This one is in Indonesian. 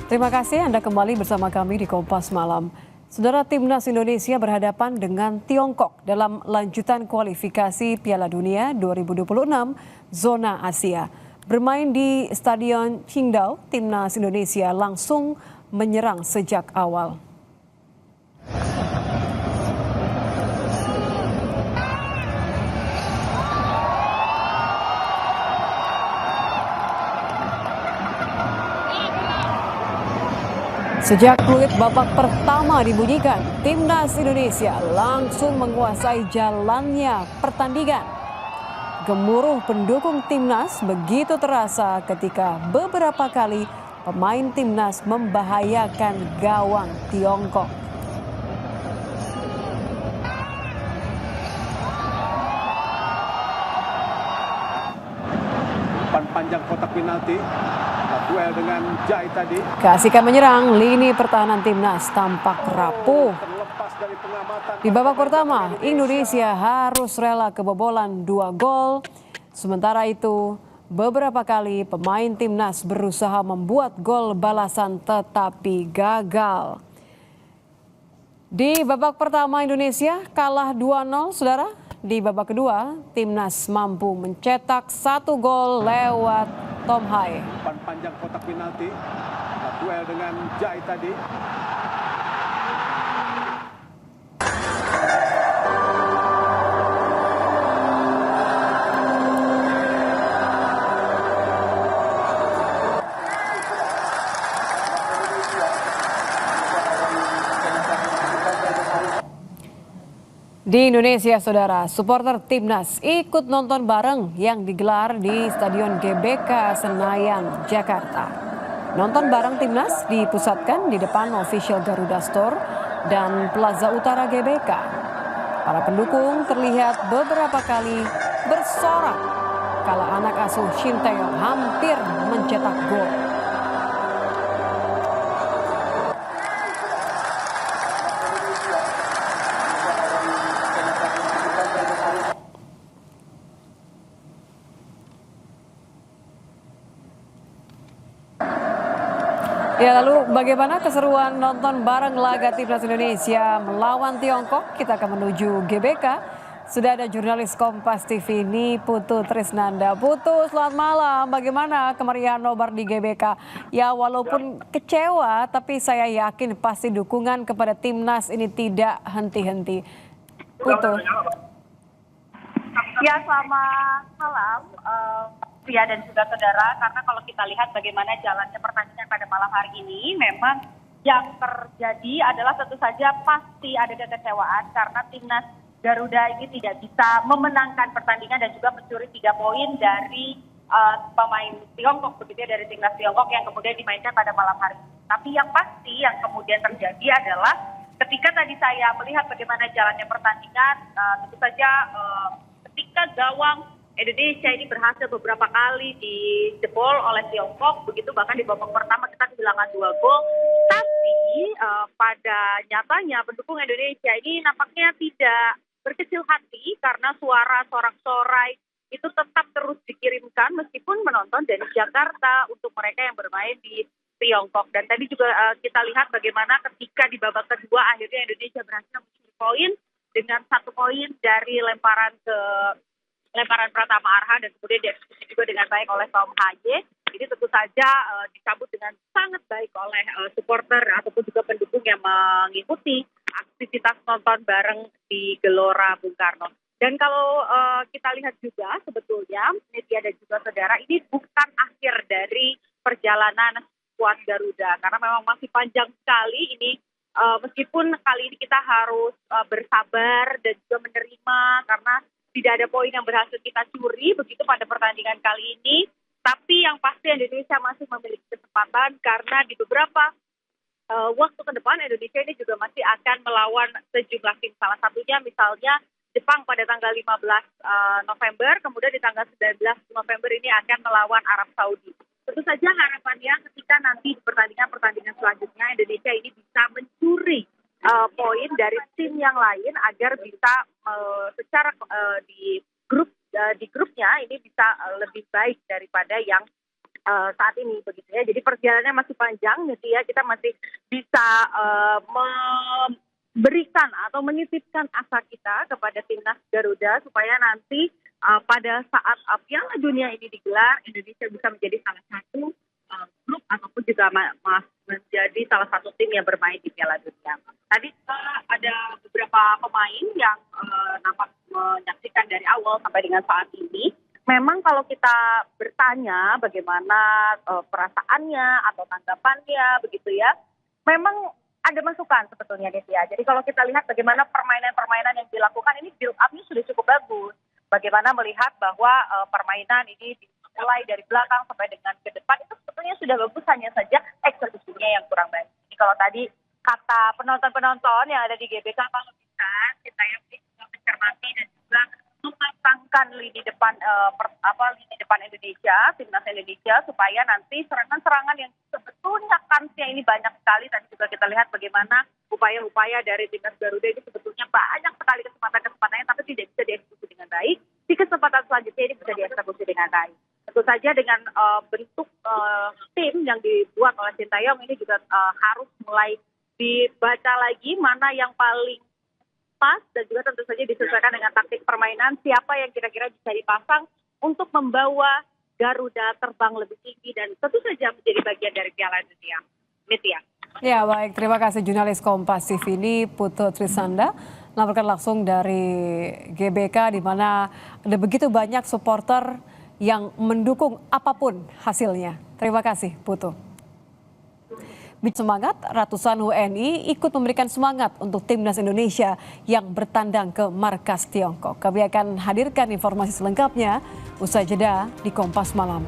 Terima kasih Anda kembali bersama kami di Kompas Malam. Saudara, Timnas Indonesia berhadapan dengan Tiongkok dalam lanjutan kualifikasi Piala Dunia 2026 zona Asia. Bermain di Stadion Qingdao, Timnas Indonesia langsung menyerang sejak awal. Sejak peluit babak pertama dibunyikan, Timnas Indonesia langsung menguasai jalannya pertandingan. Gemuruh pendukung Timnas begitu terasa ketika beberapa kali pemain Timnas membahayakan gawang Tiongkok. Panjang kotak penalti. Duel dengan Jai tadi. Keasikan menyerang, lini pertahanan Timnas tampak rapuh. Di babak pertama, Indonesia harus rela kebobolan 2 gol. Sementara itu, beberapa kali pemain Timnas berusaha membuat gol balasan tetapi gagal. Di babak pertama Indonesia kalah 2-0, saudara. Di babak kedua, Timnas mampu mencetak 1 gol lewat Tom Hai. Panjang kotak penalti. Duel dengan Jai tadi. Di Indonesia, saudara, supporter Timnas ikut nonton bareng yang digelar di Stadion GBK Senayan, Jakarta. Nonton bareng Timnas dipusatkan di depan official Garuda Store dan Plaza Utara GBK. Para pendukung terlihat beberapa kali bersorak kala anak asuh Shin Tae-yong hampir mencetak gol. Ya, lalu bagaimana keseruan nonton bareng laga Timnas Indonesia melawan Tiongkok? Kita akan menuju GBK. Sudah ada jurnalis Kompas TV ini, Putu Trisnanda. Putu, selamat malam. Bagaimana kemeriahan nobar di GBK? Ya, walaupun kecewa, tapi saya yakin pasti dukungan kepada Timnas ini tidak henti-henti. Putu. Ya, selamat malam. Ya, dan juga saudara, karena kalau kita lihat bagaimana jalannya pertandingan pada malam hari ini, memang yang terjadi adalah tentu saja pasti ada kekecewaan karena Timnas Garuda ini tidak bisa memenangkan pertandingan dan juga mencuri 3 poin dari pemain Tiongkok, begitu ya, dari Timnas Tiongkok yang kemudian dimainkan pada malam hari ini. Tapi yang pasti yang kemudian terjadi adalah ketika tadi saya melihat bagaimana jalannya pertandingan, tentu saja ketika gawang Indonesia ini berhasil beberapa kali dijebol oleh Tiongkok, begitu bahkan di babak pertama kita kehilangan 2 gol. Tapi pada nyatanya pendukung Indonesia ini nampaknya tidak berkecil hati karena suara sorak-sorai itu tetap terus dikirimkan meskipun menonton dari Jakarta untuk mereka yang bermain di Tiongkok. Dan tadi juga kita lihat bagaimana ketika di babak kedua akhirnya Indonesia berhasil mencuri poin dengan 1 poin dari lemparan Pratama Arhan dan kemudian dieksekusi juga dengan baik oleh Tom Hai. Ini tentu saja disambut dengan sangat baik oleh supporter ataupun juga pendukung yang mengikuti aktivitas nonton bareng di Gelora Bung Karno. Dan kalau kita lihat juga sebetulnya media dan juga saudara, ini bukan akhir dari perjalanan skuad Garuda karena memang masih panjang sekali ini. Meskipun kali ini kita harus bersabar dan juga menerima karena tidak ada poin yang berhasil kita curi begitu pada pertandingan kali ini. Tapi yang pasti Indonesia masih memiliki kesempatan karena di beberapa waktu ke depan Indonesia ini juga masih akan melawan sejumlah tim. Salah satunya misalnya Jepang pada tanggal 15 November, kemudian di tanggal 19 November ini akan melawan Arab Saudi. Tentu saja harapannya ketika nanti di pertandingan selanjutnya Indonesia ini bisa mencuri poin dari tim yang lain agar bisa secara di grupnya ini bisa lebih baik daripada yang saat ini begitu ya. Jadi perjalanannya masih panjang gitu ya. Kita masih bisa memberikan atau menitipkan asa kita kepada timnas Garuda supaya nanti pada saat Piala Dunia ini digelar, Indonesia bisa menjadi salah satu grup ataupun juga menjadi salah satu tim yang bermain di Piala Dunia. Tadi ada beberapa pemain yang nampak menyaksikan dari awal sampai dengan saat ini. Memang kalau kita bertanya bagaimana perasaannya atau tanggapannya begitu ya, memang ada masukan sebetulnya gitu ya. Jadi kalau kita lihat bagaimana permainan-permainan yang dilakukan ini build up-nya sudah cukup bagus. Bagaimana melihat bahwa permainan ini dimulai dari belakang sampai dengan ke depan itu sebetulnya sudah bagus, hanya saja eksekusinya yang kurang baik. Jadi kalau tadi kata penonton-penonton yang ada di GBK, kalau bisa kita yang mencermati dan juga memasangkan lini depan Indonesia, timnas Indonesia, supaya nanti serangan-serangan yang sebetulnya kansnya ini banyak sekali. Tadi juga kita lihat bagaimana upaya-upaya dari timnas Garuda ini sebetulnya banyak sekali kesempatan-kesempatannya, tapi tidak bisa dieksekusi dengan baik. Di kesempatan selanjutnya ini bisa dieksekusi dengan baik. Tentu saja dengan bentuk tim yang dibuat oleh Sintayong ini juga harus mulai dibaca lagi mana yang paling pas dan juga tentu saja disesuaikan dengan taktik permainan, siapa yang kira-kira bisa dipasang untuk membawa Garuda terbang lebih tinggi dan tentu saja menjadi bagian dari Piala Dunia. Nitya. Ya baik, terima kasih jurnalis Kompas TV ini Putu Trisanda melaporkan langsung dari GBK di mana ada begitu banyak supporter yang mendukung apapun hasilnya. Terima kasih Putu. Semangat, ratusan WNI ikut memberikan semangat untuk timnas Indonesia yang bertandang ke markas Tiongkok. Kami akan hadirkan informasi selengkapnya usai jeda di Kompas Malam.